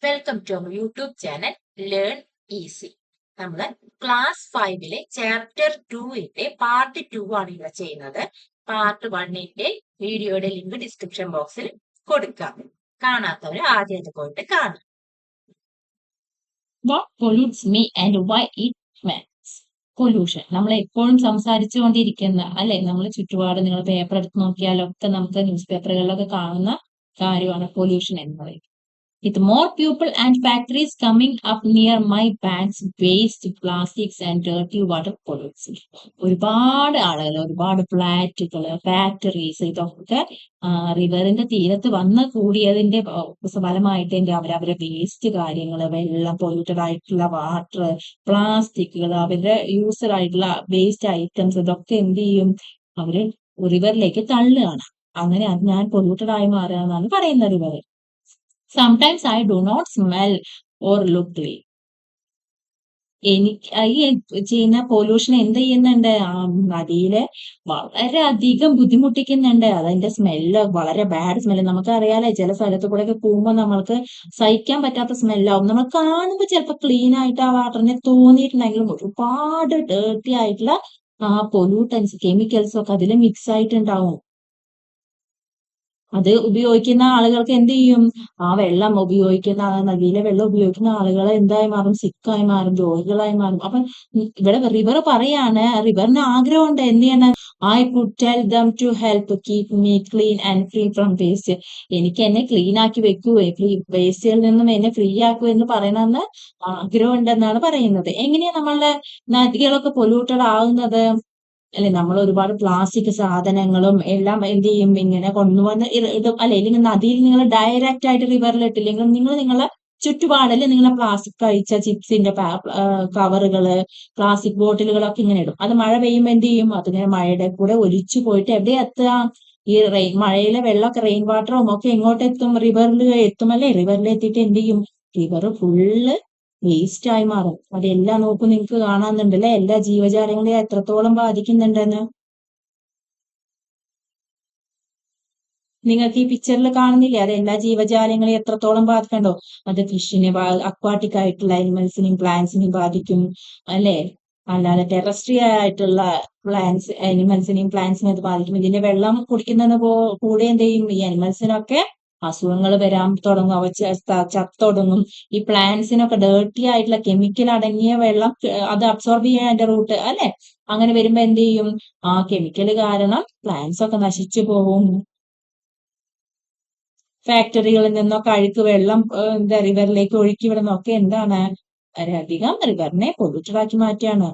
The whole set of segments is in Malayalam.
Welcome to our YouTube channel learn easy. നമ്മൾ ക്ലാസ് 5 ചാപ്റ്റർ 2 പാർട്ട് 2 ആണ് ഇവിടെ ചെയ്യുന്നത്. പാർട്ട് 1 വീഡിയോയുടെ ലിങ്ക് ഡിസ്ക്രിപ്ഷൻ ബോക്സിൽ കൊടുക്കാം. കാണാത്തവര് ആദ്യം അത് പോയിട്ട് കാണാം. What pollutes me and why it matters? Pollution നമ്മൾ എപ്പോഴും സംസാരിച്ചുകൊണ്ടിരിക്കുന്ന അല്ലെ, നമ്മൾ ചുറ്റുപാട് നിങ്ങൾ പേപ്പർ എടുത്ത് നോക്കിയാലൊക്കെ നമുക്ക് ന്യൂസ് പേപ്പറുകളിലൊക്കെ കാണുന്ന കാര്യമാണ് പൊല്യൂഷൻ എന്ന് പറയുന്നത്. With more people and factories coming up near my banks, waste, plastics and dirty water pollutes. ഒരുപാട് ആളുകൾ, ഒരുപാട് ഫ്ലാറ്റുകള്, ഫാക്ടറീസ്, ഇതൊക്കെ റിവറിന്റെ തീരത്ത് വന്ന് കൂടിയതിന്റെ ഫലമായിട്ട് അവരവരുടെ വേസ്റ്റ് കാര്യങ്ങള്, വെള്ളം, പൊല്യൂട്ടഡ് ആയിട്ടുള്ള വാട്ടർ, പ്ലാസ്റ്റിക്കുകൾ, അവരുടെ യൂസ്ഡ് ആയിട്ടുള്ള വേസ്റ്റ് ഐറ്റംസ്, ഇതൊക്കെ എന്ത് ചെയ്യും, അവര് റിവറിലേക്ക് തള്ളുകയാണ്. അങ്ങനെ അത് ഞാൻ പൊല്യൂട്ടഡ് ആയി മാറുക എന്നാണ് പറയുന്നത് river. Sometimes I do not smell or look clean. എനിക്ക് ഈ ചെയ്യുന്ന പൊല്യൂഷൻ എന്ത് ചെയ്യുന്നുണ്ട്, നദിയിലെ വളരെ അധികം ബുദ്ധിമുട്ടിക്കുന്നുണ്ട്. അതിന്റെ സ്മെല്ല് വളരെ ബാഡ് സ്മെല്ല്. നമുക്ക് അറിയാലോ, ചില സ്ഥലത്ത് കൂടെ ഒക്കെ പോകുമ്പോൾ നമ്മൾക്ക് സഹിക്കാൻ പറ്റാത്ത സ്മെല്ലാവും. നമ്മൾ കാണുമ്പോൾ ചിലപ്പോൾ ക്ലീൻ ആയിട്ട് ആ വാട്ടറിനെ തോന്നിയിട്ടുണ്ടെങ്കിലും ഒരുപാട് ഡേർട്ടി ആയിട്ടുള്ള പൊല്യൂട്ടൻസ്, കെമിക്കൽസ് ഒക്കെ അതിൽ മിക്സ് ആയിട്ടുണ്ടാവും. അത് ഉപയോഗിക്കുന്ന ആളുകൾക്ക് എന്ത് ചെയ്യും, ആ വെള്ളം ഉപയോഗിക്കുന്ന നദിയിലെ വെള്ളം ഉപയോഗിക്കുന്ന ആളുകൾ എന്തായി മാറും, സിക്കായി മാറും, രോഗികളായി മാറും. അപ്പൊ ഇവിടെ റിവർ പറയാണ്, റിവറിന് ആഗ്രഹമുണ്ട് എന്ത് ചെയ്യണം, I could tell them to help keep me clean and free from waste. എനിക്ക് എന്നെ ക്ലീൻ ആക്കി വെക്കൂ, വേസ്റ്റുകളിൽ നിന്നും എന്നെ ഫ്രീ ആക്കൂ എന്ന് പറയണമെന്ന് ആഗ്രഹമുണ്ടെന്നാണ് പറയുന്നത്. എങ്ങനെയാ നമ്മളുടെ നദികളൊക്കെ പൊല്യൂട്ടഡ് ആകുന്നത്, അല്ലെ, നമ്മൾ ഒരുപാട് പ്ലാസ്റ്റിക് സാധനങ്ങളും എല്ലാം എന്ത് ചെയ്യും, ഇങ്ങനെ കൊണ്ടുവന്ന് ഇടും, അല്ലെ, ഇല്ലെങ്കിൽ നദിയിൽ നിങ്ങൾ ഡയറക്റ്റ് ആയിട്ട് റിവറിൽ ഇട്ടില്ലെങ്കിൽ നിങ്ങൾ നിങ്ങളെ ചുറ്റുപാടിൽ നിങ്ങളെ പ്ലാസ്റ്റിക് കഴിച്ച ചിപ്സിന്റെ കവറുകള്, പ്ലാസ്റ്റിക് ബോട്ടിലുകളൊക്കെ ഇങ്ങനെ ഇടും. അത് മഴ പെയ്യുമ്പോൾ എന്ത് ചെയ്യും, അതിങ്ങനെ മഴയുടെ കൂടെ ഒലിച്ചു പോയിട്ട് എവിടെ എത്തുക, ഈ മഴയിലെ വെള്ളമൊക്കെ, റെയിൻ വാട്ടറും ഒക്കെ എങ്ങോട്ട് എത്തും, റിവറിൽ എത്തും, അല്ലെ. റിവറിൽ എത്തിയിട്ട് എന്ത് ചെയ്യും, റിവർ ഫുള്ള് വേസ്റ്റ് ആയി മാറും. അതെല്ലാം നോക്കും, നിങ്ങൾക്ക് കാണാനുണ്ടല്ലേ, എല്ലാ ജീവജാലങ്ങളെയും എത്രത്തോളം ബാധിക്കുന്നുണ്ടെന്ന്. നിങ്ങൾക്ക് ഈ പിക്ചറിൽ കാണുന്നില്ലേ, അത് എല്ലാ ജീവജാലങ്ങളെയും എത്രത്തോളം ബാധിക്കണ്ടോ. അത് ഫിഷിനെ, അക്വാട്ടിക് ആയിട്ടുള്ള അനിമൽസിനെയും പ്ലാന്റ്സിനെയും ബാധിക്കും, അല്ലെ. അല്ലാതെ ടെറസ്ട്രിയൽ ആയിട്ടുള്ള പ്ലാന്റ്സ്, അനിമൽസിനെയും പ്ലാന്റ്സിനെയും അത് ബാധിക്കും. ഇതിന്റെ വെള്ളം കുടിക്കുന്നതിന് കൂടെ എന്ത് ചെയ്യും, ഈ അനിമൽസിനൊക്കെ അസുഖങ്ങൾ വരാൻ തുടങ്ങും, അവ ചത്തൊടുങ്ങും. ഈ പ്ലാന്റ്സിനൊക്കെ ഡേർട്ടി ആയിട്ടുള്ള കെമിക്കൽ അടങ്ങിയ വെള്ളം അത് അബ്സോർബ് ചെയ്യാൻ അതിന്റെ റൂട്ട്, അല്ലെ. അങ്ങനെ വരുമ്പോ എന്ത് ചെയ്യും, ആ കെമിക്കൽ കാരണം പ്ലാന്റ്സ് ഒക്കെ നശിച്ചു പോകും. ഫാക്ടറികളിൽ നിന്നൊക്കെ അഴുക്ക് വെള്ളം എന്താ റിവറിലേക്ക് ഒഴുക്കി വിടുന്നൊക്കെ എന്താണ്, വളരെയധികം റിവറിനെ പൊല്യൂട്ടഡ് ആക്കി മാറ്റിയാണ്.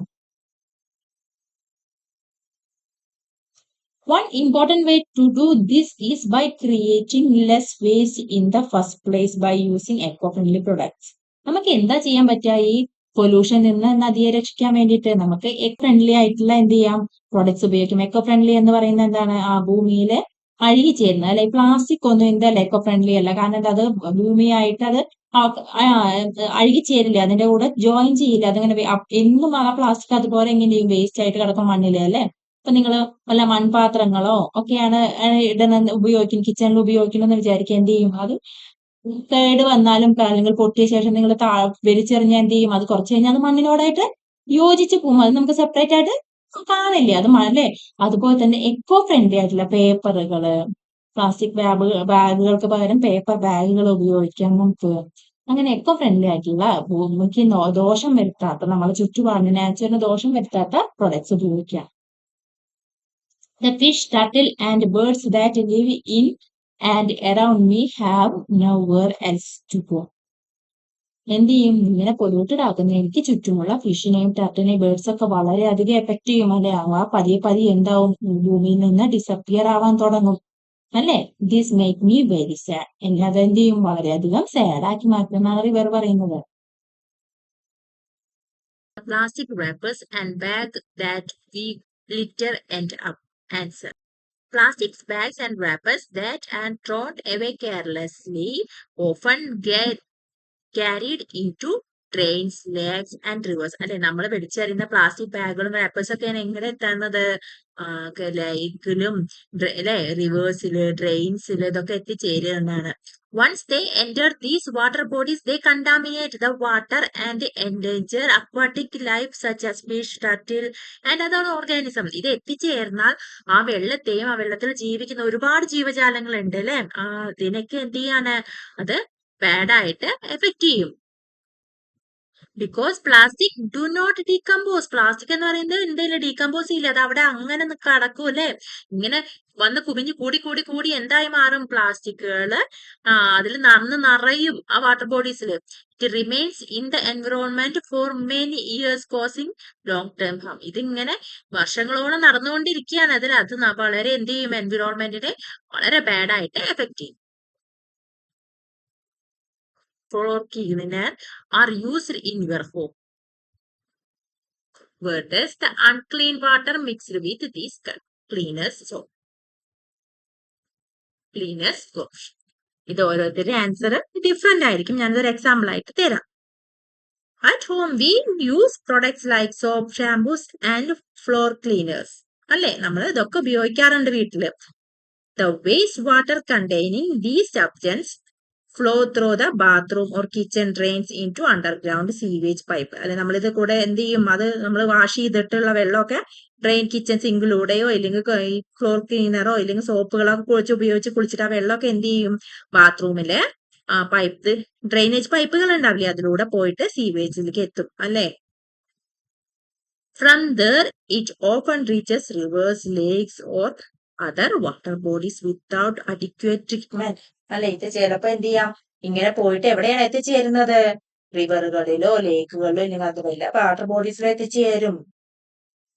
One important way to do this is by creating less waste in the first place by using eco-friendly products. നമുക്ക് എന്താ ചെയ്യാൻ പറ്റുക, ഈ പൊല്യൂഷൻ നിന്ന് നദിയെ രക്ഷിക്കാൻ വേണ്ടിയിട്ട് നമുക്ക് എക്കോ ഫ്രണ്ട്ലി ആയിട്ടുള്ള എന്ത് ചെയ്യാം, പ്രൊഡക്ട്സ് ഉപയോഗിക്കും. എക്കോ ഫ്രണ്ട്ലി എന്ന് പറയുന്നത് എന്താണ്, ആ ഭൂമിയിലെ അഴുകി ചേരുന്ന, അല്ലെ. പ്ലാസ്റ്റിക് ഒന്നും എന്താ എക്കോ ഫ്രണ്ട്ലി അല്ല, കാരണം അത് ഭൂമിയായിട്ട് അത് അഴുകി ചേരില്ല, അതിന്റെ കൂടെ ജോയിൻ ചെയ്യില്ല. അതിങ്ങനെ എന്നും ആ പ്ലാസ്റ്റിക് അതുപോലെ എങ്ങനെ ചെയ്യും, വേസ്റ്റ് ആയിട്ട് കിടക്കും മണ്ണില്, അല്ലെ. ഇപ്പൊ നിങ്ങൾ വല്ല മൺപാത്രങ്ങളോ ഒക്കെയാണ് ഉപയോഗിക്കും, കിച്ചണിൽ ഉപയോഗിക്കണമെന്ന് വിചാരിക്കുക, എന്ത് ചെയ്യും, അത് കേട് വന്നാലും അല്ലെങ്കിൽ പൊട്ടിയ ശേഷം നിങ്ങൾ വലിച്ചെറിഞ്ഞാൽ എന്ത് ചെയ്യും, അത് കുറച്ച് കഴിഞ്ഞാൽ അത് മണ്ണിനോടായിട്ട് യോജിച്ച് പോകും, അത് നമുക്ക് സെപ്പറേറ്റ് ആയിട്ട് കാണില്ലേ, അത് അല്ലേ. അതുപോലെ തന്നെ എക്കോ ഫ്രണ്ട്ലി ആയിട്ടുള്ള പേപ്പറുകള്, പ്ലാസ്റ്റിക് ബാഗുകൾക്ക് പകരം പേപ്പർ ബാഗുകൾ ഉപയോഗിക്കാം നമുക്ക്. അങ്ങനെ എക്കോ ഫ്രണ്ട്ലി ആയിട്ടുള്ള, ഭൂമിക്ക് ദോഷം വരുത്താത്ത, നമ്മളെ ചുറ്റുപാടിന് നാച്ചുറലിന് ദോഷം വരുത്താത്ത പ്രൊഡക്ട്സ് ഉപയോഗിക്കാം. The fish, turtle and birds that live in and around me have nowhere else to go. എന്ത് ചെയ്യും, ഇങ്ങനെ പൊല്യൂട്ടഡ് ആക്കുന്ന എനിക്ക് ചുറ്റുമുള്ള ഫിഷിനെയും ടർട്ടിനെയും ബേർഡ്സ് ഒക്കെ വളരെയധികം എഫക്ട് ചെയ്യും, അല്ലെ. ആ പതിയെ പതിയെ എന്താവും, ഭൂമിയിൽ നിന്ന് ഡിസപ്പിയർ ആവാൻ തുടങ്ങും, അല്ലെ. This make me very sad. എന്നെ അതെന്ത് ചെയ്യും, വളരെയധികം സാഡ് ആക്കി മാറ്റുമെന്നാണ് റിവർ പറയുന്നത്. Plastic wrappers and bags that we litter end up. Answer. Plastic bags and wrappers that are thrown away carelessly often get carried into trains, lakes and reverse. അല്ലെ, നമ്മൾ പിടിച്ചെറിയുന്ന പ്ലാസ്റ്റിക് ബാഗുകളും റാപ്പേഴ്സ് ഒക്കെയാണ് എങ്ങനെ എത്തുന്നത്? ലേക്കിലും അല്ലെ റിവേഴ്സില്, ട്രെയിൻസില് ഇതൊക്കെ എത്തിച്ചേരുന്നതാണ്. Once they enter these water bodies, they contaminate the water and endanger aquatic life such as fish, turtle and other organisms. ഇത് എത്തിച്ചേർന്നാൽ ആ വെള്ളത്തെയും ആ വെള്ളത്തിൽ ജീവിക്കുന്ന ഒരുപാട് ജീവജാലങ്ങളുണ്ട് അല്ലെ, ഇതിനൊക്കെ എന്ത് ചെയ്യാണ്? അത് ബാഡായിട്ട് എഫക്ട് ചെയ്യും. Because plastic do not decompose. Plastic എന്ന് പറയുന്നത് എന്തെങ്കിലും ഡീകമ്പോസ് ഇല്ല, അത് അവിടെ അങ്ങനെ കിടക്കും അല്ലെ. ഇങ്ങനെ വന്ന് കുമിഞ്ഞ് കൂടി കൂടി കൂടി എന്തായി മാറും? പ്ലാസ്റ്റിക്കുകള് അതിൽ നിറയും ആ വാട്ടർ ബോഡീസിൽ. It remains in the environment for many years causing long term harm. ഇതിങ്ങനെ വർഷങ്ങളോളം നടന്നുകൊണ്ടിരിക്കുകയാണ്. അത് വളരെ എന്ത് ചെയ്യും? എൻവിറോൺമെന്റിനെ വളരെ ബാഡായിട്ട് എഫക്ട് ചെയ്യും. Floor cleaner are used in your home. Where does the unclean water mixed with these cleaners go? Cleaners go. ഇത് ഓരോരുത്തരുടെ ആൻസർ ഡിഫറെന്റ് ആയിരിക്കും. ഞാനതൊരു എക്സാമ്പിൾ ആയിട്ട് തരാം. At home we use products like soap, shampoos and floor cleaners. അല്ലെ, നമ്മൾ ഇതൊക്കെ ഉപയോഗിക്കാറുണ്ട് വീട്ടില്. The waste water containing these substances flow through the bathroom or kitchen drains into underground sewage pipe. അല്ലെ, നമ്മളിത് കൂടെ എന്ത് ചെയ്യും? അത് നമ്മൾ വാഷ് ചെയ്തിട്ടുള്ള വെള്ളമൊക്കെ ഡ്രെയിൻ, കിച്ചൺ സിങ്കിലൂടെയോ ഇല്ലെങ്കിൽ ഫ്ലോർ ക്ലീനറോ ഇല്ലെങ്കിൽ സോപ്പുകളൊക്കെ ഉപയോഗിച്ച് കുളിച്ചിട്ട് ആ വെള്ളമൊക്കെ എന്ത് ചെയ്യും? ബാത്റൂമിലെ പൈപ്പ്, ഡ്രെയിനേജ് പൈപ്പുകൾ ഉണ്ടാവില്ലേ, അതിലൂടെ പോയിട്ട് സീവേജിലേക്ക് എത്തും അല്ലെ. From there it often reaches rivers, lakes or other water bodies without adequate treatment. അല്ലെ, ഇത് ചിലപ്പോ എന്ത് ചെയ്യാം? ഇങ്ങനെ പോയിട്ട് എവിടെയാണ് എത്തിച്ചേരുന്നത്? റിവറുകളിലോ ലേക്കുകളിലോ ഇല്ലെങ്കിൽ അതുപോലെ വാട്ടർ ബോഡീസിലോ എത്തിച്ചേരും.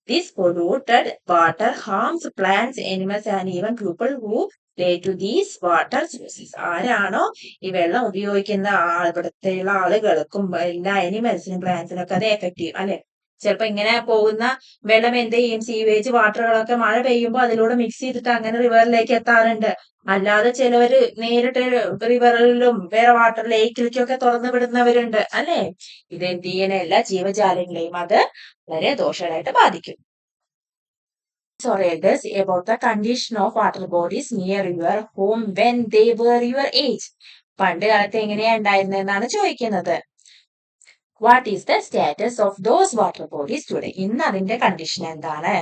This polluted water harms plants, animals and even people who relate to these water sources. ആരാണോ ഈ വെള്ളം ഉപയോഗിക്കുന്ന ഇവിടത്തെയുള്ള ആളുകൾക്കും എല്ലാ അനിമൽസിനും പ്ലാന്റ്സിനും ഒക്കെ അത് എഫക്ട് ചെയ്യും അല്ലെ. ചിലപ്പോ ഇങ്ങനെ പോകുന്ന വെള്ളം എന്ത് ചെയ്യും? സീവേജ് വാട്ടറുകളൊക്കെ മഴ പെയ്യുമ്പോൾ അതിലൂടെ മിക്സ് ചെയ്തിട്ട് അങ്ങനെ റിവറിലേക്ക് എത്താറുണ്ട്. അല്ലാതെ ചിലവര് നേരിട്ട് റിവറിലും വേറെ വാട്ടർ ലേക്കിലേക്കൊക്കെ തുറന്നു വിടുന്നവരുണ്ട് അല്ലെ. ഇത് എന്ത് ചെയ്യുന്ന എല്ലാ ജീവജാലങ്ങളെയും അത് വളരെ ദോഷമായിട്ട് ബാധിക്കും. Or elders about the condition of water bodies near your home when they were your age. പണ്ട് കാലത്ത് എങ്ങനെയാ ഉണ്ടായിരുന്നെന്നാണ് ചോദിക്കുന്നത്. What is the status of those water bodies today? ഇന്ന് അതിന്റെ കണ്ടീഷൻ എന്താണ്?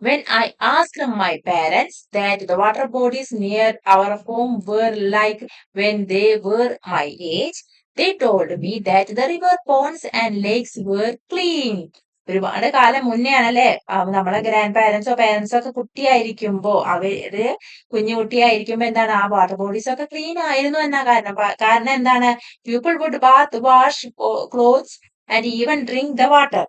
When I asked my parents that the water bodies near our home were like when they were my age, they told me that the river, ponds and lakes were clean. ഒരുപാട് കാലം മുന്നേ ആണല്ലേ നമ്മളെ ഗ്രാൻഡ് പാരന്റ്സോ പേരന്റ്സോ ഒക്കെ കുട്ടിയായിരിക്കുമ്പോ, അവര് കുഞ്ഞുകുട്ടിയായിരിക്കുമ്പോ എന്താണ്, ആ വാട്ടർ ബോഡീസ് ഒക്കെ ക്ലീൻ ആയിരുന്നു എന്നാ കാരണം എന്താണ്? People would bath, wash clothes and even drink the water.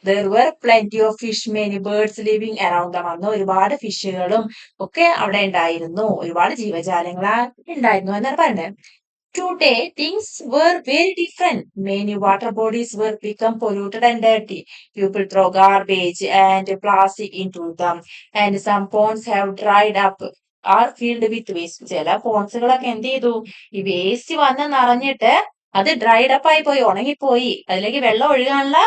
There were plenty of fish, many birds living around them. അന്ന് ഒരുപാട് ഫിഷുകളും ഒക്കെ അവിടെ ഉണ്ടായിരുന്നു, ഒരുപാട് ജീവജാലങ്ങൾ ഉണ്ടായിരുന്നു എന്നാണ് പറയുന്നത്. Today things were very different. Many water bodies were become polluted and dirty. People throw garbage and plastic into them, and some ponds have dried up or filled with waste. ചില പോൺസുകളൊക്കെ എന്ത് ചെയ്തു? ഈ വേസ്റ്റ് വന്ന് നിറഞ്ഞിട്ട് അത് ഡ്രൈഡ് അപ്പ് ആയി പോയി, ഉണങ്ങിപ്പോയി. അതിലേക്ക് വെള്ളം ഒഴുകാനുള്ള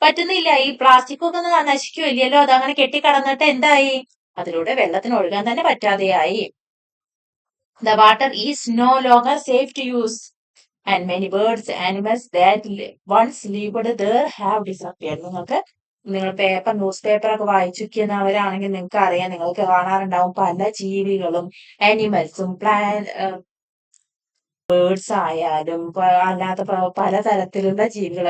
പറ്റുന്നില്ല. ഈ പ്ലാസ്റ്റിക് ഒക്കെ ഒന്നും നശിക്കുമില്ലല്ലോ, അതങ്ങനെ കെട്ടിക്കടന്നിട്ട് എന്തായി? അതിലൂടെ വെള്ളത്തിന് ഒഴുകാൻ തന്നെ പറ്റാതെയായി. The water is no longer safe to use, and many birds, animals that once lived there have disappeared. നിങ്ങൾ ന്യൂസ് പേപ്പർ ഒക്കെ വായിച്ചിരിക്കുന്നവരാണെങ്കിൽ നിങ്ങൾക്ക് അറിയാം, നിങ്ങൾക്ക് കാണാറുണ്ടാവും പല ജീവികളും, ആനിമൽസും, ബേർഡ്സ് ആയാലും അല്ലാത്ത പലതരത്തിലുള്ള ജീവികൾ,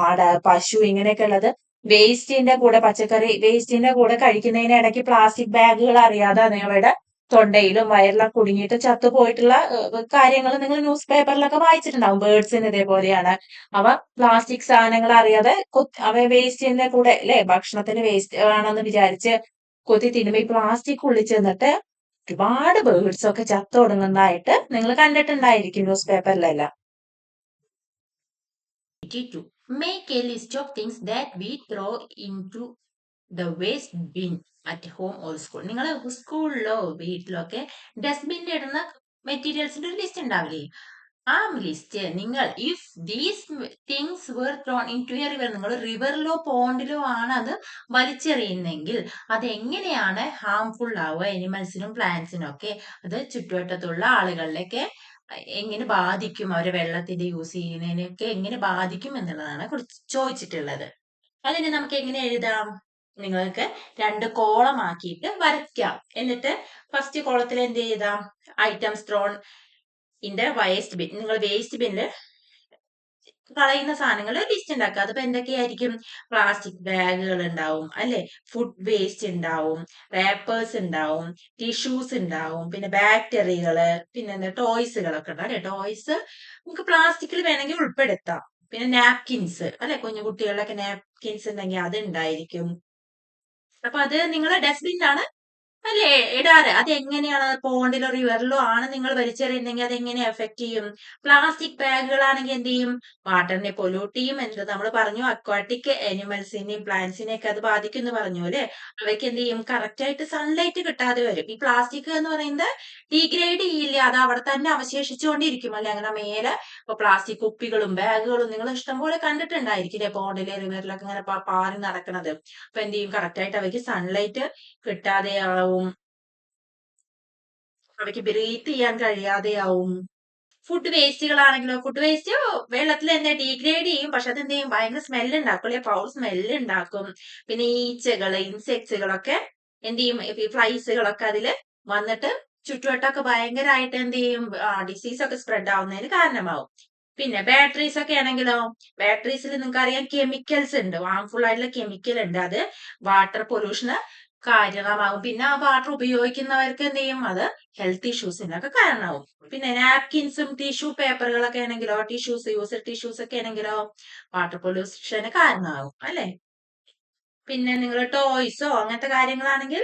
ആട്, പശു ഇങ്ങനെയൊക്കെ ഉള്ളത് വേസ്റ്റിന്റെ കൂടെ, പച്ചക്കറി വേസ്റ്റിന്റെ കൂടെ കഴിക്കുന്നതിന് ഇടയ്ക്ക് പ്ലാസ്റ്റിക് ബാഗുകൾ അറിയാതെ നിങ്ങളുടെ തൊണ്ടയിലും വയറിലൊക്കെ കുടുങ്ങിയിട്ട് ചത്തുപോയിട്ടുള്ള കാര്യങ്ങൾ നിങ്ങൾ ന്യൂസ് പേപ്പറിലൊക്കെ വായിച്ചിട്ടുണ്ടാവും. ബേർഡ്സിന് ഇതേപോലെയാണ്. അവ പ്ലാസ്റ്റിക് സാധനങ്ങൾ അറിയാതെ അവ വേസ്റ്റിന്റെ കൂടെ അല്ലെ, ഭക്ഷണത്തിന് വേസ്റ്റ് ആണെന്ന് വിചാരിച്ച് കൊത്തി തിന്നുമ്പോ ഈ പ്ലാസ്റ്റിക് ഉള്ളിൽ ചെന്നിട്ട് ഒരുപാട് ബേർഡ്സ് ഒക്കെ ചത്തൊടുങ്ങുന്നതായിട്ട് നിങ്ങൾ കണ്ടിട്ടുണ്ടായിരിക്കും news പേപ്പറിലെല്ലാം. Make a list of things that we throw into the waste bin at home or school. നിങ്ങൾ സ്കൂളിലോ വീട്ടിലോ ഒക്കെ ഡസ്റ്റ്ബിന്നിൽ ഇടുന്ന മെറ്റീരിയൽസിന്റെ ഒരു ലിസ്റ്റ് ഉണ്ടാവില്ലേ? ലിസ്റ്റ് നിങ്ങൾ if these things were thrown into a river, നിങ്ങൾ റിവറിലോ പോണ്ടിലോ ആണ് അത് വലിച്ചെറിയുന്നെങ്കിൽ അത് എങ്ങനെയാണ് ഹാംഫുൾ ആവുക എനിമൽസിനും പ്ലാന്റ്സിനും ഒക്കെ, അത് ചുറ്റുവട്ടത്തുള്ള ആളുകളിലേക്ക് എങ്ങനെ ബാധിക്കും, അവരെ വെള്ളത്തിന്റെ യൂസ് ചെയ്യുന്നതിനൊക്കെ എങ്ങനെ ബാധിക്കും എന്നുള്ളതാണ് ചോദിച്ചിട്ടുള്ളത്. അതിന് നമുക്ക് എങ്ങനെ എഴുതാം? നിങ്ങൾക്ക് 2 കോളം ആക്കിയിട്ട് വരയ്ക്കാം. എന്നിട്ട് ഫസ്റ്റ് കോളത്തിൽ എന്ത് ചെയ്താം? Items thrown in the waste bin. നിങ്ങൾ വേസ്റ്റ് ബിന്നിൽ കളയുന്ന സാധനങ്ങൾ ലിസ്റ്റ് ഉണ്ടാക്കുക. അതിപ്പോ എന്തൊക്കെയായിരിക്കും? പ്ലാസ്റ്റിക് ബാഗുകൾ ഉണ്ടാവും അല്ലെ, ഫുഡ് വേസ്റ്റ് ഉണ്ടാവും, റേപ്പേഴ്സ് ഉണ്ടാവും, ടിഷ്യൂസ് ഉണ്ടാവും, പിന്നെ ബാക്ടറികള്, പിന്നെ ടോയ്സുകളൊക്കെ ഉണ്ട് അല്ലെ. ടോയ്സ് നമുക്ക് പ്ലാസ്റ്റിക്കിൽ വേണമെങ്കിൽ ഉൾപ്പെടുത്താം. പിന്നെ നാപ്കിൻസ് അല്ലെ, കുഞ്ഞു കുട്ടികളുടെ നാപ്കിൻസ് ഉണ്ടെങ്കിൽ അത് ഉണ്ടായിരിക്കും. അപ്പൊ അത് നിങ്ങളെ ഡസ്റ്റ്ബിന്നാണ് അല്ലേ ഇടാറ്. അത് എങ്ങനെയാണ്? പോണ്ടിലോ റിവറിലോ ആണ് നിങ്ങൾ വലിച്ചെറിയുന്നെങ്കിൽ അത് എങ്ങനെ എഫക്ട് ചെയ്യും? പ്ലാസ്റ്റിക് ബാഗുകളാണെങ്കിൽ എന്ത് ചെയ്യും? വാട്ടറിനെ പൊല്യൂട്ട് ചെയ്യും എന്നത് നമ്മൾ പറഞ്ഞു. അക്വാട്ടിക് അനിമൽസിനെയും പ്ലാന്റ്സിനെയും ഒക്കെ അത് ബാധിക്കും എന്ന് പറഞ്ഞു അല്ലെ. അവയ്ക്ക് എന്ത് ചെയ്യും? കറക്റ്റ് ആയിട്ട് സൺലൈറ്റ് കിട്ടാതെ വരും. ഈ പ്ലാസ്റ്റിക് എന്ന് പറയുന്നത് ഡീഗ്രേഡ് ചെയ്യില്ല, അത് അവിടെ തന്നെ അവശേഷിച്ചുകൊണ്ടിരിക്കും അല്ലെ. അങ്ങനെ മേലെ ഇപ്പൊ പ്ലാസ്റ്റിക് കുപ്പികളും ബാഗുകളും നിങ്ങൾ ഇഷ്ടംപോലെ കണ്ടിട്ടുണ്ടായിരിക്കില്ലേ പോണ്ടിലെ റിവറിലൊക്കെ ഇങ്ങനെ പാറി നടക്കുന്നത്. അപ്പൊ എന്ത് ചെയ്യും? കറക്റ്റ് ആയിട്ട് അവയ്ക്ക് സൺലൈറ്റ് കിട്ടാതെയാവും, അവയ്ക്ക് ബ്രീത്ത് ചെയ്യാൻ കഴിയാതെയാവും. ഫുഡ് വേസ്റ്റുകളാണെങ്കിലോ, ഫുഡ് വേസ്റ്റ് വെള്ളത്തിൽ എന്താ ഡീഗ്രേഡ് ചെയ്യും, പക്ഷെ അത് എന്ത് ചെയ്യും? ഭയങ്കര സ്മെല്ല് ഉണ്ടാക്കും അല്ലെ, ഫൗൾ സ്മെല്ല് ഉണ്ടാക്കും. പിന്നെ ഈച്ചകള്, ഇൻസെക്ട്സുകളൊക്കെ എന്ത് ചെയ്യും? ഫ്ലൈസുകളൊക്കെ അതില് വന്നിട്ട് ചുറ്റുവട്ടമൊക്കെ ഭയങ്കരമായിട്ട് എന്ത് ചെയ്യും? ഡിസീസ് ഒക്കെ സ്പ്രെഡ് ആവുന്നതിന് കാരണമാവും. പിന്നെ ബാറ്ററീസ് ഒക്കെ ആണെങ്കിലോ, ബാറ്ററീസിൽ നിങ്ങൾക്ക് അറിയാം കെമിക്കൽസ് ഉണ്ട്, ഹാർംഫുൾ ആയിട്ടുള്ള കെമിക്കൽ ഉണ്ട്. അത് വാട്ടർ പൊല്യൂഷന് കാരണമാവും. പിന്നെ ആ വാട്ടർ ഉപയോഗിക്കുന്നവർക്ക് എന്ത് ചെയ്യും? അത് ഹെൽത്ത് ഇഷ്യൂസിനൊക്കെ കാരണമാവും. പിന്നെ നാപ്കിൻസും ടിഷ്യൂ പേപ്പറുകളൊക്കെ ആണെങ്കിലോ, യൂസ്ഡ് ടിഷ്യൂസ് ഒക്കെ ആണെങ്കിലോ വാട്ടർ പൊല്യൂഷന് കാരണമാവും അല്ലെ. പിന്നെ നിങ്ങൾ ടോയ്സോ അങ്ങനത്തെ കാര്യങ്ങളാണെങ്കിൽ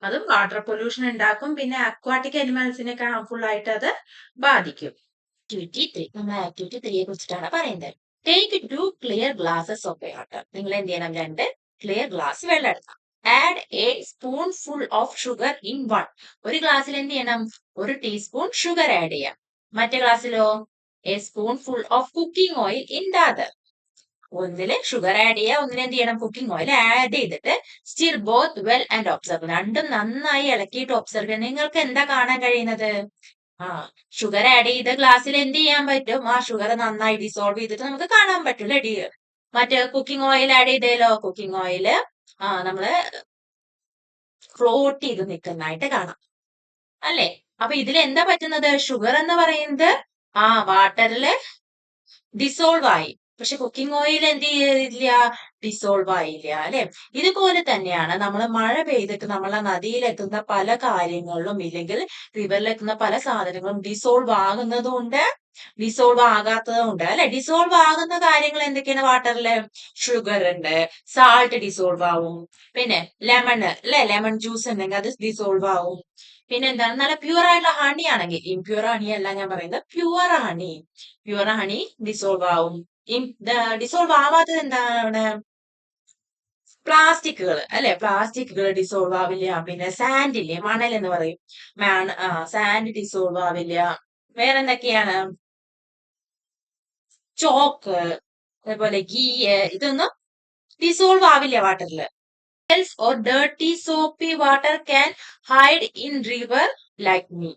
അതും വാട്ടർ പൊല്യൂഷൻ ഉണ്ടാക്കും. പിന്നെ അക്വാട്ടിക് അനിമൽസിനൊക്കെ ഹാർംഫുൾ ആയിട്ട് അത് ബാധിക്കും. ആക്ടിവിറ്റി 3, നമ്മൾ ആക്ടിവിറ്റി 3യെ കുറിച്ചിട്ടാണ് പറയുന്നത്. Take 2 clear glasses of water. നിങ്ങൾ എന്ത് ചെയ്യണം? 2 ക്ലിയർ ഗ്ലാസ് വെള്ളം എടുക്കാം. Add A spoon full of sugar in one. ഒരു ഗ്ലാസ്സിൽ എന്ത് ചെയ്യണം? 1 ടീസ്പൂൺ ഷുഗർ ആഡ് ചെയ്യാം. മറ്റേ ഗ്ലാസ്സിലോ a spoon full of cooking oil in the other. ഒന്നില് ഷുഗർ ആഡ് ചെയ്യുക, ഒന്നിന് എന്ത് ചെയ്യണം? കുക്കിംഗ് ഓയിൽ ആഡ് ചെയ്തിട്ട് stir both well and observe. രണ്ടും നന്നായി ഇളക്കിയിട്ട് ഒബ്സർവ് ചെയ്യാം. നിങ്ങൾക്ക് എന്താ കാണാൻ കഴിയുന്നത്? ഷുഗർ ആഡ് ചെയ്ത ഗ്ലാസ്സിൽ എന്ത് ചെയ്യാൻ പറ്റും? ആ ഷുഗർ നന്നായി ഡിസോൾവ് ചെയ്തിട്ട് നമുക്ക് കാണാൻ പറ്റൂല. മറ്റേ കുക്കിംഗ് ഓയിൽ ആഡ് ചെയ്തേലോ, കുക്കിംഗ് ഓയില് നമ്മള് ഫ്ലോട്ട് ചെയ്ത് നിൽക്കുന്നതായിട്ട് കാണാം അല്ലെ. അപ്പൊ ഇതിൽ എന്താ പറ്റുന്നത്? ഷുഗർ എന്ന് പറയുന്നത് വാട്ടറില് ഡിസോൾവ് ആയി, പക്ഷെ കുക്കിംഗ് ഓയിൽ എന്ത് ചെയ്തില്ല? ഡിസോൾവ് ആയില്ല അല്ലെ. ഇതുപോലെ തന്നെയാണ് നമ്മൾ മഴ പെയ്തിട്ട് നമ്മളെ നദിയിലെത്തുന്ന പല കാര്യങ്ങളിലും ഇല്ലെങ്കിൽ റിവറിലെത്തുന്ന പല സാധനങ്ങളും ഡിസോൾവ് ആകുന്നതുകൊണ്ട് ഡിസോൾവ് ആകാത്തതും ഉണ്ട് അല്ലെ. ഡിസോൾവ് ആകുന്ന കാര്യങ്ങൾ എന്തൊക്കെയാണ്? വാട്ടറില് ഷുഗർ ഉണ്ട്, സാൾട്ട് ഡിസോൾവ് ആവും. പിന്നെ ലെമൺ അല്ലെ, ലെമൺ ജ്യൂസ് ഉണ്ടെങ്കിൽ അത് ഡിസോൾവ് ആവും. പിന്നെ എന്താണ്? നല്ല പ്യൂർ ആയിട്ടുള്ള ഹണി ആണെങ്കിൽ, ഇംപ്യൂർ ഹണി അല്ല ഞാൻ പറയുന്നത്, പ്യൂർ ഹണി ഡിസോൾവ് ആവും. ഡിസോൾവ് ആവാത്തത് എന്താണ്? പ്ലാസ്റ്റിക്കുകൾ അല്ലെ, പ്ലാസ്റ്റിക്കുകൾ ഡിസോൾവ് ആവില്ല. പിന്നെ സാൻഡ് ഇല്ലേ, മണൽ എന്ന് പറയും, സാൻഡ് ഡിസോൾവ് ആവില്ല. വേറെന്തൊക്കെയാണ്? ചോക്ക്, അതേപോലെ ഗീ, ഇതൊന്നും ഡിസോൾവ് ആവില്ല വാട്ടറിൽ. or dirty soapy water can hide in river like me.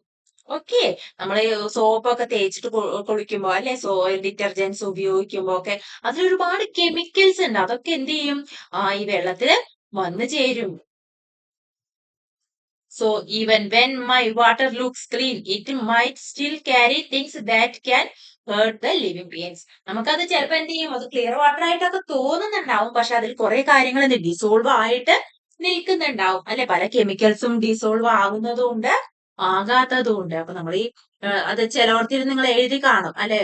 Okay, നമ്മള് സോപ്പൊക്കെ തേച്ചിട്ട് കുളിക്കുമ്പോ അല്ലെ, ഡിറ്റർജൻസ് ഉപയോഗിക്കുമ്പോ ഒക്കെ അതിൽ ഒരുപാട് കെമിക്കൽസ് ഉണ്ട്. അതൊക്കെ എന്ത് ചെയ്യും? ഈ വെള്ളത്തില് വന്നു ചേരും. So even when my water looks clean, it might still carry things that can hurt the living beings. നമുക്കത് ചിലപ്പോ എന്ത് ചെയ്യും? അത് ക്ലിയർ വാട്ടർ ആയിട്ടൊക്കെ തോന്നുന്നുണ്ടാവും, പക്ഷെ അതിൽ കുറെ കാര്യങ്ങൾ ഡിസോൾവ് ആയിട്ട് നിൽക്കുന്നുണ്ടാവും അല്ലെ. പല കെമിക്കൽസും ഡിസോൾവ് ആകുന്നതും ഉണ്ട്, ആകാത്തതും ഉണ്ട്. അപ്പൊ നമ്മൾ അത് ചിലവർത്തിൽ നിങ്ങൾ എഴുതി കാണും അല്ലെ,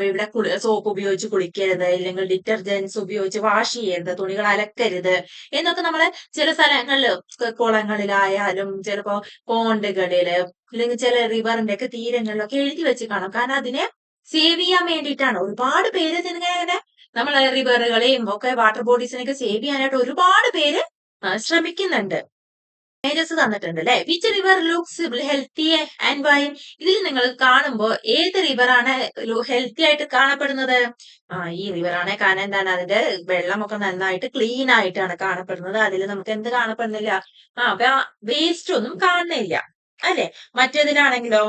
ഇവിടെ സോപ്പ് ഉപയോഗിച്ച് കുളിക്കരുത്, ഇല്ലെങ്കിൽ ഡിറ്റർജൻസ് ഉപയോഗിച്ച് വാഷ് ചെയ്യരുത്, തുണികൾ അലക്കരുത് എന്നൊക്കെ നമ്മള് ചില സ്ഥലങ്ങളില് കുളങ്ങളിലായാലും ചിലപ്പോ പോണ്ടുകളില് അല്ലെങ്കിൽ ചില റിവറിന്റെ ഒക്കെ തീരങ്ങളിലൊക്കെ എഴുതി വെച്ച് കാണും. കാരണം അതിനെ സേവ് ചെയ്യാൻ വേണ്ടിയിട്ടാണ്. ഒരുപാട് പേര് ഇതിങ്ങനെ നമ്മളെ റിവറുകളെയും ഒക്കെ വാട്ടർ ബോഡീസിനെയൊക്കെ സേവ് ചെയ്യാനായിട്ട് ഒരുപാട് പേര് ശ്രമിക്കുന്നുണ്ട്. ഇമേജസ് തന്നിട്ടുണ്ട് അല്ലെ. Which river looks healthy and why? ഇതിൽ നിങ്ങൾ കാണുമ്പോൾ ഏത് റിവർ ആണ് ഹെൽത്തി ആയിട്ട് കാണപ്പെടുന്നത്? ഈ റിവർ ആണ്. കാരണം എന്താണ്, അതിന്റെ വെള്ളമൊക്കെ നന്നായിട്ട് ക്ലീൻ ആയിട്ടാണ് കാണപ്പെടുന്നത്. അതിൽ നമുക്ക് എന്ത് കാണപ്പെടുന്നില്ല? വേസ്റ്റ് ഒന്നും കാണുന്നില്ല അല്ലെ. മറ്റേതിലാണെങ്കിലോ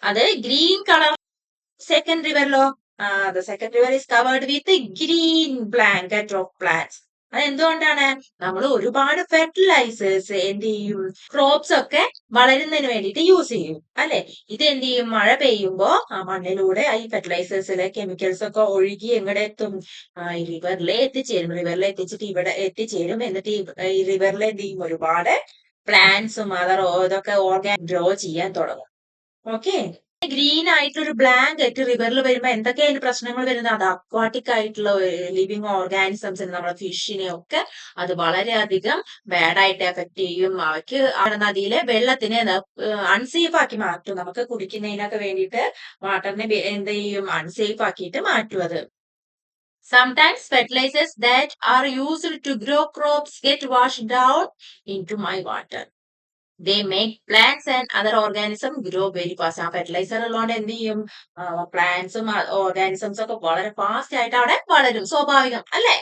അത് ഗ്രീൻ കളർ. സെക്കൻഡ് റിവറിലോ the second river is covered with a green blanket of plants. അതെന്തുകൊണ്ടാണ്? നമ്മൾ ഒരുപാട് ഫെർട്ടിലൈസേഴ്സ് എന്ത് ചെയ്യും, ക്രോപ്സ് ഒക്കെ വളരുന്നതിന് വേണ്ടിയിട്ട് യൂസ് ചെയ്യും അല്ലെ. ഇത് എന്ത് ചെയ്യും, മഴ പെയ്യുമ്പോ ആ മണ്ണിലൂടെ ഈ ഫെർട്ടിലൈസേഴ്സിലെ കെമിക്കൽസ് ഒക്കെ ഒഴുകി എങ്ങടെ എത്തും? ഈ റിവറിലെ എത്തിച്ചേരും. റിവറിലെ എത്തിച്ചിട്ട് ഇവിടെ എത്തിച്ചേരും. എന്നിട്ട് ഈ റിവറിലെ എന്ത് ചെയ്യും, ഒരുപാട് പ്ലാന്റ്സും ഇതൊക്കെ ഗ്രോ ചെയ്യാൻ തുടങ്ങും. ഓക്കെ. ഗ്രീൻ ആയിട്ടൊരു ബ്ലാങ്കറ്റ് റിവറിൽ വരുമ്പോ എന്തൊക്കെയാണ് പ്രശ്നങ്ങൾ വരുന്നത്? അത് അക്വാട്ടിക് ആയിട്ടുള്ള ലിവിങ് ഓർഗാനിസംസിന്, നമ്മുടെ ഫിഷിനെ ഒക്കെ അത് വളരെയധികം ബാഡായിട്ട് എഫക്ട് ചെയ്യും. അവയ്ക്ക് നദിയിലെ വെള്ളത്തിനെ അൺസേഫ് ആക്കി മാറ്റും. നമുക്ക് കുടിക്കുന്നതിനൊക്കെ വേണ്ടിയിട്ട് വാട്ടറിനെ എന്ത് ചെയ്യും, അൺസേഫ് ആക്കിയിട്ട് മാറ്റും അത്. Sometimes fertilizers that are used to grow crops get washed down into my water. They make plants and other organisms grow very fast. ആ ഫെർട്ടിലൈസർ ഉള്ളതുകൊണ്ട് എന്ത് ചെയ്യും, പ്ലാന്റ്സും ഓർഗാനിസംസ് ഒക്കെ വളരെ ഫാസ്റ്റ് ആയിട്ട് അവിടെ വളരും. സ്വാഭാവികം അല്ലെ.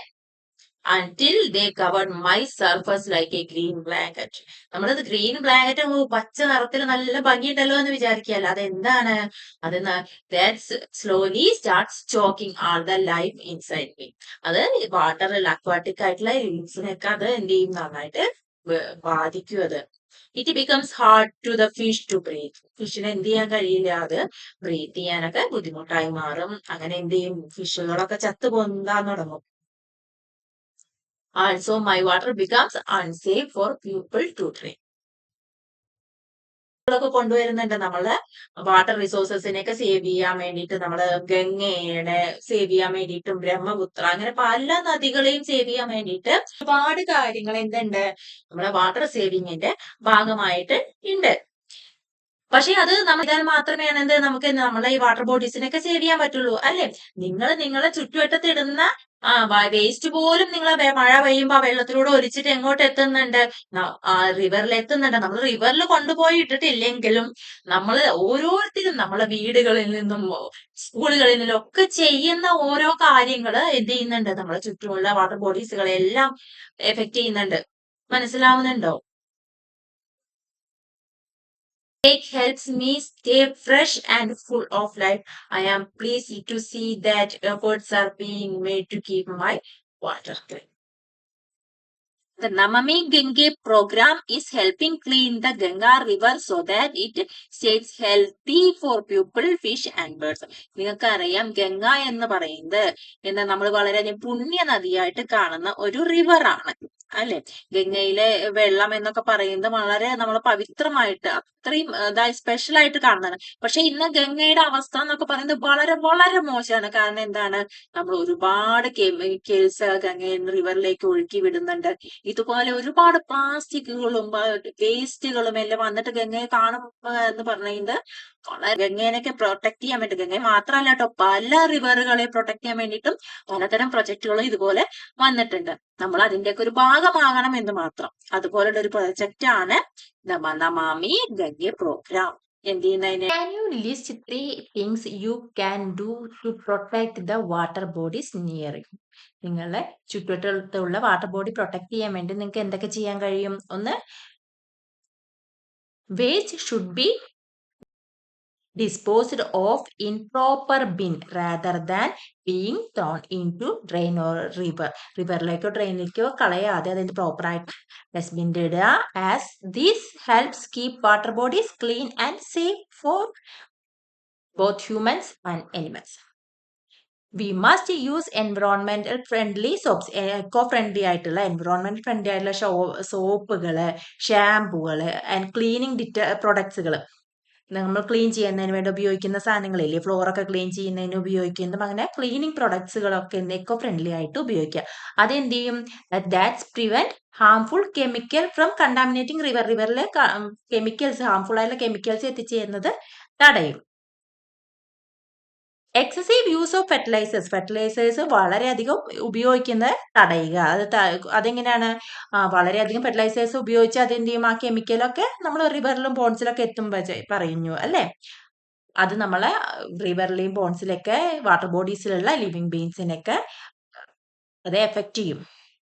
Until they covered my surface like a green blanket. നമ്മളത് ഗ്രീൻ ബ്ലാങ്കറ്റ് പച്ച നിറത്തിൽ നല്ല ഭംഗിയുണ്ടല്ലോ എന്ന് വിചാരിക്കുകയല്ല. അതെന്താണ്? അത് that slowly starts choking all the life inside me. അത് വാട്ടറിൽ അക്വാട്ടിക് ആയിട്ടുള്ള ലീവ്സിനൊക്കെ അത് എന്ത് ചെയ്യും, നന്നായിട്ട് ബാധിക്കും അത്. It becomes hard to the fish to breathe. ഫിഷിന് എന്ത് ചെയ്യാൻ കഴിയില്ല, അത് ബ്രീത്ത് ചെയ്യാനൊക്കെ ബുദ്ധിമുട്ടായി മാറും. അങ്ങനെ എന്ത് ചെയ്യും, ഫിഷുകളൊക്കെ ചത്തു പൊന്താൻ തുടങ്ങും. Also my water becomes unsafe for people to drink. ൊക്കെ കൊണ്ടുവരുന്നുണ്ട് നമ്മള് വാട്ടർ റിസോഴ്സസിനെയൊക്കെ സേവ് ചെയ്യാൻ വേണ്ടിയിട്ട്. നമ്മള് ഗംഗയുടെ സേവ് ചെയ്യാൻ വേണ്ടിയിട്ടും ബ്രഹ്മപുത്ര അങ്ങനെ പല നദികളെയും സേവ് ചെയ്യാൻ വേണ്ടിയിട്ട് ഒരുപാട് കാര്യങ്ങൾ എന്തുണ്ട്, നമ്മുടെ വാട്ടർ സേവിങ്ങിന്റെ ഭാഗമായിട്ട് ഉണ്ട്. പക്ഷെ അത് നമ്മൾ ചെയ്താൽ മാത്രമേ നമുക്ക് നമ്മളെ ഈ വാട്ടർ ബോഡീസിനൊക്കെ സേവ് ചെയ്യാൻ പറ്റുള്ളൂ അല്ലെ. നിങ്ങൾ നിങ്ങളെ ചുറ്റുവട്ടത്ത് ഇടുന്ന വേസ്റ്റ് പോലും നിങ്ങൾ മഴ പെയ്യുമ്പോ ആ വെള്ളത്തിലൂടെ ഒലിച്ചിട്ട് എങ്ങോട്ട് എത്തുന്നുണ്ട്, റിവറിൽ എത്തുന്നുണ്ട്. നമ്മൾ റിവറിൽ കൊണ്ടുപോയി ഇട്ടിട്ടില്ലെങ്കിലും നമ്മൾ ഓരോരുത്തരും നമ്മളെ വീടുകളിൽ നിന്നും സ്കൂളുകളിൽ നിന്നും ഒക്കെ ചെയ്യുന്ന ഓരോ കാര്യങ്ങള് എന്ത് ചെയ്യുന്നുണ്ട്, നമ്മളെ ചുറ്റുമുള്ള വാട്ടർ ബോഡീസുകളെല്ലാം എഫക്ട് ചെയ്യുന്നുണ്ട്. മനസ്സിലാവുന്നുണ്ടോ? Lake helps me stay fresh and full of life. I am pleased to see that efforts are being made to keep my water clean. The Namami Gange program is helping clean the Ganga river so that it stays healthy for people, fish and birds. നിങ്ങൾക്ക് അറിയാം, ഗംഗ എന്ന് പറയുന്നത് എന്താ, നമ്മൾ വളരെയധികം പുണ്യ നദിയായിട്ട് കാണുന്ന ഒരു റിവറാണ് അല്ലെ. ഗംഗയിലെ വെള്ളം എന്നൊക്കെ പറയുന്നത് വളരെ നമ്മൾ പവിത്രമായിട്ട് അത്രയും സ്പെഷ്യൽ ആയിട്ട് കാണുന്നതാണ്. പക്ഷെ ഇന്ന് ഗംഗയുടെ അവസ്ഥ എന്നൊക്കെ പറയുന്നത് വളരെ വളരെ മോശമാണ്. കാരണം എന്താണ്, നമ്മൾ ഒരുപാട് കെമിക്കൽസ് ഗംഗയിൽ റിവറിലേക്ക് ഒഴുക്കി വിടുന്നുണ്ട്. ഇതുപോലെ ഒരുപാട് പ്ലാസ്റ്റിക്കുകളും വേസ്റ്റുകളും എല്ലാം വന്നിട്ട് ഗംഗയെ കാണുമ്പോ എന്ന് പറയുന്നത് ഗംഗേനൊക്കെ പ്രൊട്ടക്ട് ചെയ്യാൻ വേണ്ടി, ഗംഗയെ മാത്രമല്ല കേട്ടോ, പല റിവറുകളെ പ്രൊട്ടക്ട് ചെയ്യാൻ വേണ്ടിയിട്ടും പലതരം പ്രൊജക്ടുകളും ഇതുപോലെ വന്നിട്ടുണ്ട്. നമ്മൾ അതിന്റെയൊക്കെ ഒരു ഭാഗമാകണം എന്ന് മാത്രം. അതുപോലുള്ള ഒരു പ്രൊജക്റ്റ് ആണ് നമാമി ഗംഗെ പ്രോഗ്രാം. എന്ത് ചെയ്യുന്നതിന്? Can you list 3 things you can do to protect the water bodies near you? നിങ്ങളുടെ ചുറ്റുവട്ടത്തുള്ള വാട്ടർ ബോഡി പ്രൊട്ടക്ട് ചെയ്യാൻ വേണ്ടി നിങ്ങൾക്ക് എന്തൊക്കെ ചെയ്യാൻ കഴിയും? ഒന്ന്, waste should be disposed of in proper bin rather than being thrown into drain or river. റിവറിലേക്കോ ഡ്രെയിനിലേക്കോ കളയാതെ അതിന്റെ പ്രോപ്പർ ആയിട്ട് ഡസ്റ്റ്ബിൻ ഇടുക. as this helps keep water bodies clean and safe for both humans and animals. We must use environmental friendly soaps. Eco friendly ആയിട്ടുള്ള എൻവിറോൺമെന്റ് ഫ്രണ്ട്ലി ആയിട്ടുള്ള സോപ്പുകള്, ഷാമ്പുകള് ആൻഡ് ക്ലീനിങ് പ്രൊഡക്ട്സുകള്, നമ്മൾ ക്ലീൻ ചെയ്യുന്നതിന് വേണ്ടി ഉപയോഗിക്കുന്ന സാധനങ്ങളില്ലേ, ഫ്ലോറൊക്കെ ക്ലീൻ ചെയ്യുന്നതിന് ഉപയോഗിക്കുന്നതും അങ്ങനെ ക്ലീനിങ് പ്രൊഡക്ട്സുകളൊക്കെ എക്കോ ഫ്രണ്ട്ലി ആയിട്ട് ഉപയോഗിക്കുക. അതെന്ത് ചെയ്യും, that's prevent harmful chemical from contaminating river. റിവറിലെ കെമിക്കൽസ്, ഹാംഫുൾ ആയിട്ടുള്ള കെമിക്കൽസ് എത്തിച്ചേരുന്നത് തടയും. എക്സസീവ് യൂസ് ഓഫ് ഫെർട്ടിലൈസേഴ്സ് വളരെയധികം ഉപയോഗിക്കുന്നത് തടയുക. അതെങ്ങനെയാണ്? വളരെയധികം ഫെർട്ടിലൈസേഴ്സ് ഉപയോഗിച്ച് അതെന്ത് ചെയ്യും? ആ കെമിക്കലൊക്കെ നമ്മൾ റിവറിലും പോൺസിലൊക്കെ എത്തുമ്പോൾ പറഞ്ഞു അല്ലേ? അത് നമ്മളെ റിവറിലെയും പോൺസിലൊക്കെ വാട്ടർ ബോഡീസിലുള്ള ലിവിങ് ബീങ്സിനൊക്കെ അത് എഫക്ട് ചെയ്യും.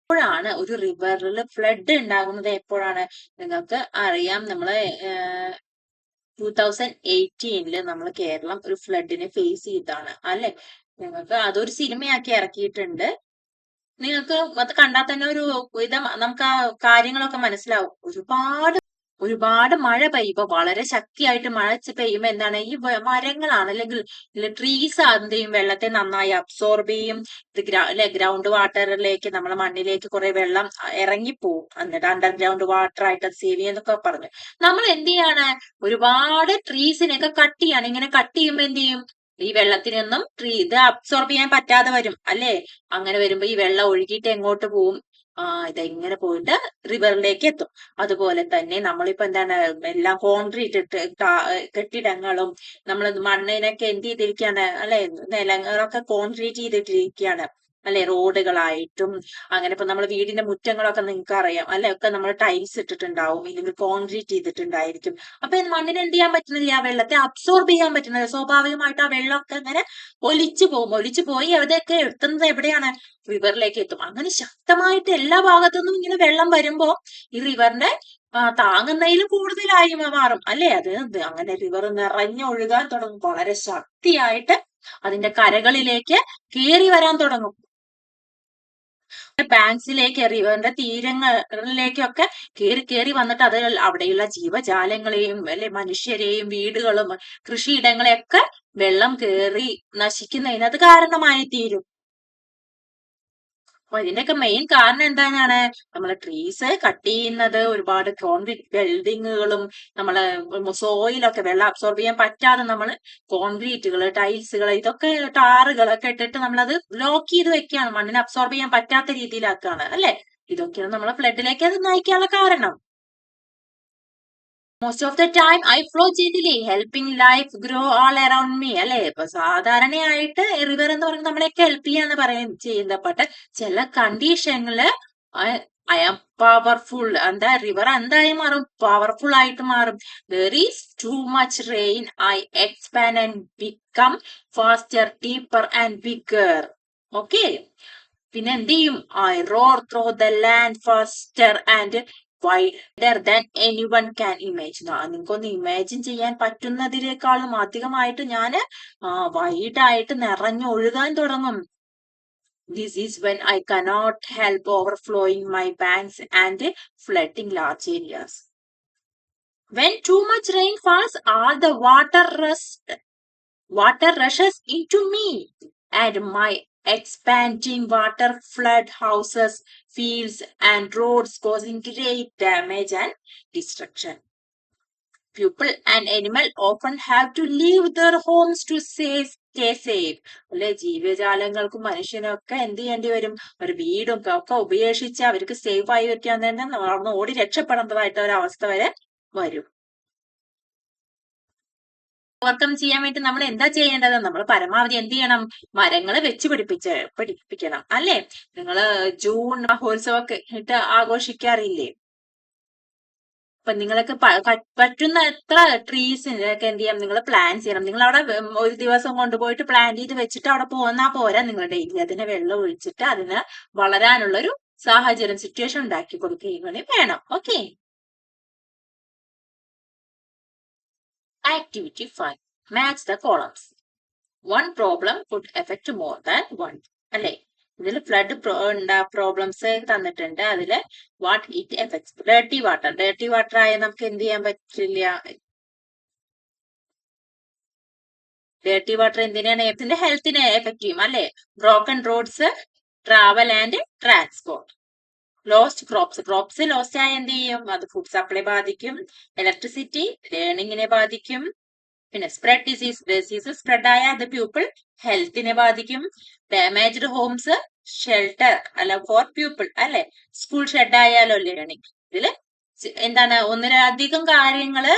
എപ്പോഴാണ് ഒരു റിവറിൽ ഫ്ലഡ് ഉണ്ടാകുന്നത്? എപ്പോഴാണ്? നിങ്ങൾക്ക് അറിയാം, നമ്മള് 2018 നമ്മൾ കേരളം ഒരു ഫ്ലഡിനെ ഫേസ് ചെയ്താണ് അല്ലെ? നിങ്ങൾക്ക് അതൊരു സിനിമയാക്കി ഇറക്കിയിട്ടുണ്ട്. നിങ്ങൾക്ക് അത് കണ്ടാൽ തന്നെ ഒരു വിധം നമുക്ക് ആ കാര്യങ്ങളൊക്കെ മനസ്സിലാവും. ഒരുപാട് മഴ പെയ്യുമ്പോ, വളരെ ശക്തിയായിട്ട് മഴ പെയ്യുമ്പോ എന്താണ്, ഈ മരങ്ങളാണ് അല്ലെങ്കിൽ ട്രീസ് എന്ത് ചെയ്യും? വെള്ളത്തെ നന്നായി അബ്സോർബ് ചെയ്യും. ഇത് ഗ്രൗണ്ട് വാട്ടറിലേക്ക്, നമ്മളെ മണ്ണിലേക്ക് കുറെ വെള്ളം ഇറങ്ങിപ്പോവും. എന്നിട്ട് അണ്ടർഗ്രൗണ്ട് വാട്ടർ ആയിട്ട് അത് സേവ് ചെയ്യുന്നൊക്കെ പറഞ്ഞു. നമ്മൾ എന്ത് ചെയ്യാണ്? ഒരുപാട് ട്രീസിനെയൊക്കെ കട്ട് ചെയ്യാണ്. ഇങ്ങനെ കട്ട് ചെയ്യുമ്പോ എന്ത് ചെയ്യും? ഈ വെള്ളത്തിനൊന്നും ഇത് അബ്സോർബ് ചെയ്യാൻ പറ്റാതെ വരും അല്ലേ? അങ്ങനെ വരുമ്പോ ഈ വെള്ളം ഒഴുകിയിട്ട് എങ്ങോട്ട് പോവും? ഇതെങ്ങനെ പോയിട്ട് റിവറിലേക്ക് എത്തും. അതുപോലെ തന്നെ നമ്മളിപ്പോ എന്താണ്, എല്ലാം കോൺക്രീറ്റ് ഇട്ട് കെട്ടിടങ്ങളും നമ്മൾ മണ്ണിനൊക്കെ എന്ത് ചെയ്തിരിക്കുകയാണ് അല്ലെ? നിലങ്ങളൊക്കെ കോൺക്രീറ്റ് ചെയ്തിട്ടിരിക്കുകയാണ് അല്ലെ? റോഡുകളായിട്ടും അങ്ങനെ. ഇപ്പൊ നമ്മൾ വീടിന്റെ മുറ്റങ്ങളൊക്കെ നിങ്ങൾക്ക് അറിയാം അല്ലെ? ഒക്കെ നമ്മൾ ടൈൽസ് ഇട്ടിട്ടുണ്ടാവും, ഇല്ലെങ്കിൽ കോൺക്രീറ്റ് ചെയ്തിട്ടുണ്ടായിരിക്കും. അപ്പൊ മണ്ണിന് എന്ത് ചെയ്യാൻ പറ്റുന്നില്ല? ആ വെള്ളത്തെ അബ്സോർബ് ചെയ്യാൻ പറ്റുന്നില്ല. സ്വാഭാവികമായിട്ട് ആ വെള്ളമൊക്കെ അങ്ങനെ ഒലിച്ചു പോയി എവിടെയൊക്കെ എത്തുന്നത്? എവിടെയാണ്? റിവറിലേക്ക് എത്തും. അങ്ങനെ ശക്തമായിട്ട് എല്ലാ ഭാഗത്തുനിന്നും ഇങ്ങനെ വെള്ളം വരുമ്പോ ഈ റിവറിന്റെ താങ്ങുന്നതിലും കൂടുതലായി മാറും അല്ലെ? അങ്ങനെ റിവർ നിറഞ്ഞൊഴുകാൻ തുടങ്ങും. വളരെ ശക്തിയായിട്ട് അതിന്റെ കരകളിലേക്ക് കയറി വരാൻ തുടങ്ങും. ബാങ്ക്സിലേക്ക്, റിവറിന്റെ തീരങ്ങളിലേക്കൊക്കെ കയറി വന്നിട്ട് അത് അവിടെയുള്ള ജീവജാലങ്ങളെയും അല്ലെ മനുഷ്യരെയും വീടുകളും കൃഷിയിടങ്ങളെയൊക്കെ വെള്ളം കയറി നശിക്കുന്നതിന് അത് കാരണമായി തീരും. അപ്പൊ ഇതിന്റെയൊക്കെ മെയിൻ കാരണം എന്താണ്? നമ്മള് ട്രീസ് കട്ട് ചെയ്യുന്നത്, ഒരുപാട് കോൺക്രീറ്റ് ബിൽഡിങ്ങുകളും നമ്മള് സോയിലൊക്കെ വെള്ളം അബ്സോർബ് ചെയ്യാൻ പറ്റാതെ നമ്മള് കോൺക്രീറ്റുകൾ, ടൈൽസുകൾ, ഇതൊക്കെ ടാറുകളൊക്കെ ഇട്ടിട്ട് നമ്മളത് ബ്ലോക്ക് ചെയ്ത് വെക്കുകയാണ്. മണ്ണിനെ അബ്സോർബ് ചെയ്യാൻ പറ്റാത്ത രീതിയിലാക്കുകയാണ് അല്ലെ? ഇതൊക്കെയാണ് നമ്മളെ ഫ്ലഡിലേക്ക് അത് നയിക്കാനുള്ള കാരണം. Most of the time I flow gently helping life grow all around me അല്ലെ? ഇപ്പൊ സാധാരണയായിട്ട് റിവർ എന്ന് പറയുന്നത് നമ്മളെയൊക്കെ ഹെൽപ്പ് ചെയ്യാന്ന് ചെയ്യുന്നത്. ബട്ട് ചില കണ്ടീഷനില് ഐ ആം പവർഫുൾ. എന്താ, റിവർ എന്തായി മാറും? പവർഫുൾ ആയിട്ട് മാറും. There is too much rain, I expand and become faster, deeper and bigger. Okay, പിന്നെ എന്ത് ചെയ്യും? I roar through the land faster and wider than anyone can imagine. നിങ്ങൾക്കൊന്ന് ഇമാജിൻ ചെയ്യാൻ പറ്റുന്നതിനേക്കാളും അധികമായിട്ട് ഞാൻ വൈഡായിട്ട് നിറഞ്ഞൊഴുകാൻ തുടങ്ങും. This is when I cannot help overflowing my banks and flooding large areas. When too much rain falls, all the water rushes into me, and my expanding water flood houses, fields, and roads, causing great damage and destruction. People and animal often have to leave their homes to stay safe. അല്ലെ? ജീവജാലങ്ങൾക്കും മനുഷ്യനൊക്കെ എന്ത് ചെയ്യേണ്ടി വരും? ഒരു വീടും ഒക്കെ ഉപേക്ഷിച്ച് അവർക്ക് സേഫ് ആയി വെക്കാൻ തന്നെ നടന്ന് ഓടി രക്ഷപ്പെടേണ്ടതായിട്ട് ഒരവസ്ഥ വരെ വരും. ഓവർകം ചെയ്യാൻ വേണ്ടി നമ്മൾ എന്താ ചെയ്യേണ്ടത്? നമ്മൾ പരമാവധി എന്ത് ചെയ്യണം? മരങ്ങൾ വെച്ച് പിടിപ്പിക്കണം അല്ലെ? നിങ്ങള് ജൂൺ മഹോത്സവമൊക്കെ ഇട്ട് ആഘോഷിക്കാറില്ലേ? അപ്പൊ നിങ്ങൾക്ക് പറ്റുന്ന എത്ര ട്രീസിനൊക്കെ എന്ത് ചെയ്യാം? നിങ്ങൾ പ്ലാൻ ചെയ്യണം. നിങ്ങൾ അവിടെ ഒരു ദിവസം കൊണ്ടുപോയിട്ട് പ്ലാൻ ചെയ്ത് വെച്ചിട്ട് അവിടെ പോന്നാ പോരാ. നിങ്ങൾ ഡെയിലി അതിനെ വെള്ളം ഒഴിച്ചിട്ട് അതിന് വളരാനുള്ള ഒരു സാഹചര്യം, സിറ്റുവേഷൻ ഉണ്ടാക്കി കൊടുക്കുകയും വേണം. Okay. Activity 5. Match the columns. One problem could affect more than one. അല്ലെ? ഇതിൽ ഫ്ലഡ് പ്രോബ്ലംസ് തന്നിട്ടുണ്ട്. അതില് what it effects. Dirty water ആയ നമുക്ക് എന്ത് ചെയ്യാൻ പറ്റില്ല. ഡേർട്ടി വാട്ടർ എന്തിനാണ്? ഇതിന്റെ ഹെൽത്തിനെ എഫക്ട് ചെയ്യും അല്ലെ? Broken roads, travel and transport. Lost crops lost ആയ എന്ത് ചെയ്യും? അത് ഫുഡ് സപ്ലൈ ബാധിക്കും. ഇലക്ട്രിസിറ്റി ലേണിങ്ങിനെ ബാധിക്കും. പിന്നെ സ്പ്രെഡ് ഡിസീസ് സ്പ്രെഡ് ആയ അത് പീപ്പിൾ ഹെൽത്തിനെ ബാധിക്കും. ഡാമേജ്ഡ് ഹോംസ്, ഷെൽട്ടർ അല്ല ഫോർ പീപ്പിൾ അല്ലെ? സ്കൂൾ ഷെഡ് ആയാലോ ലേണിംഗ്. ഇതില് എന്താണ്, ഒന്നിലധികം കാര്യങ്ങള്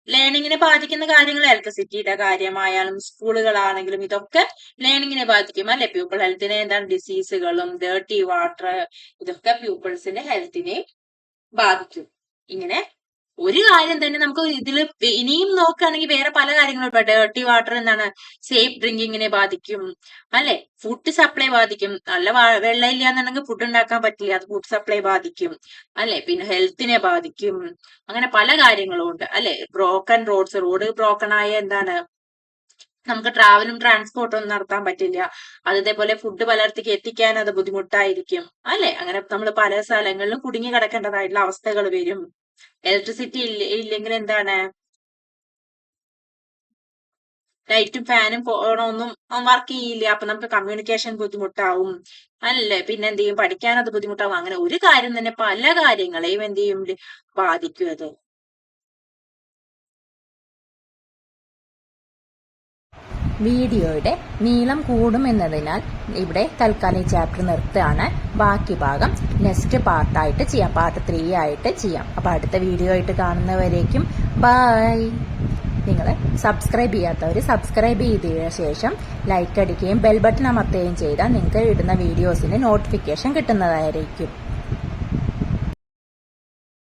ലേണിങ്ങിനെ ബാധിക്കുന്ന കാര്യങ്ങൾ ഇലക്ട്രിസിറ്റിയുടെ കാര്യമായാലും സ്കൂളുകളാണെങ്കിലും ഇതൊക്കെ ലേണിങ്ങിനെ ബാധിക്കും അല്ലെ. പ്യൂപ്പിൾ ഹെൽത്തിനെ എന്താണ് ഡിസീസുകളും ഡേർട്ടി വാട്ടർ ഇതൊക്കെ പ്യൂപ്പിൾസിന്റെ ഹെൽത്തിനെ ബാധിക്കും. ഇങ്ങനെ ഒരു കാര്യം തന്നെ നമുക്ക് ഇതിൽ ഇനിയും നോക്കുകയാണെങ്കിൽ വേറെ പല കാര്യങ്ങളും ഇപ്പൊ ഡേർട്ടി വാട്ടർ എന്താണ് സേഫ് ഡ്രിങ്കിങ്ങിനെ ബാധിക്കും അല്ലെ. ഫുഡ് സപ്ലൈ ബാധിക്കും. നല്ല വെള്ളം ഇല്ല എന്നുണ്ടെങ്കിൽ ഫുഡ് ഉണ്ടാക്കാൻ പറ്റില്ല, അത് ഫുഡ് സപ്ലൈ ബാധിക്കും അല്ലെ. പിന്നെ ഹെൽത്തിനെ ബാധിക്കും. അങ്ങനെ പല കാര്യങ്ങളും ഉണ്ട് അല്ലെ. ബ്രോക്കൺ റോഡ്സ്, റോഡ് ബ്രോക്കൺ ആയ എന്താണ് നമുക്ക് ട്രാവലും ട്രാൻസ്പോർട്ടും ഒന്നും നടത്താൻ പറ്റില്ല. അതേപോലെ ഫുഡ് പലയിടത്തേക്ക് എത്തിക്കാൻ അത് ബുദ്ധിമുട്ടായിരിക്കും അല്ലെ. അങ്ങനെ നമ്മൾ പല സ്ഥലങ്ങളിലും കുടുങ്ങി കിടക്കേണ്ടതായിട്ടുള്ള അവസ്ഥകൾ വരും. ഇലക്ട്രിസിറ്റി ഇല്ലെങ്കിൽ എന്താണ് ലൈറ്റും ഫാനും ഒന്നും വർക്ക് ചെയ്യില്ല. അപ്പൊ നമുക്ക് കമ്മ്യൂണിക്കേഷൻ ബുദ്ധിമുട്ടാവും അല്ലേ. പിന്നെ എന്ത് ചെയ്യും, പഠിക്കാൻ അത് ബുദ്ധിമുട്ടാവും. അങ്ങനെ ഒരു കാര്യം തന്നെ പല കാര്യങ്ങളെയും എന്ത് ചെയ്യും ബാധിക്കും അത്. വീഡിയോയുടെ നീളം കൂടുമെന്നതിനാൽ ഇവിടെ തൽക്കാലം ഈ ചാപ്റ്റർ നിർത്തുകയാണ്. ബാക്കി ഭാഗം നെക്സ്റ്റ് പാർട്ടായിട്ട് ചെയ്യാം, പാർട്ട് 3 ആയിട്ട് ചെയ്യാം. അപ്പോൾ അടുത്ത വീഡിയോ ആയിട്ട് കാണുന്നവരേക്കും ബൈ. നിങ്ങൾ സബ്സ്ക്രൈബ് ചെയ്യാത്തവർ സബ്സ്ക്രൈബ് ചെയ്തതിനു ശേഷം ലൈക്ക് അടിക്കുകയും ബെൽ ബട്ടൺ അമർത്തുകയും ചെയ്താൽ നിങ്ങൾക്ക് ഇടുന്ന വീഡിയോസിന് നോട്ടിഫിക്കേഷൻ കിട്ടുന്നതായിരിക്കും.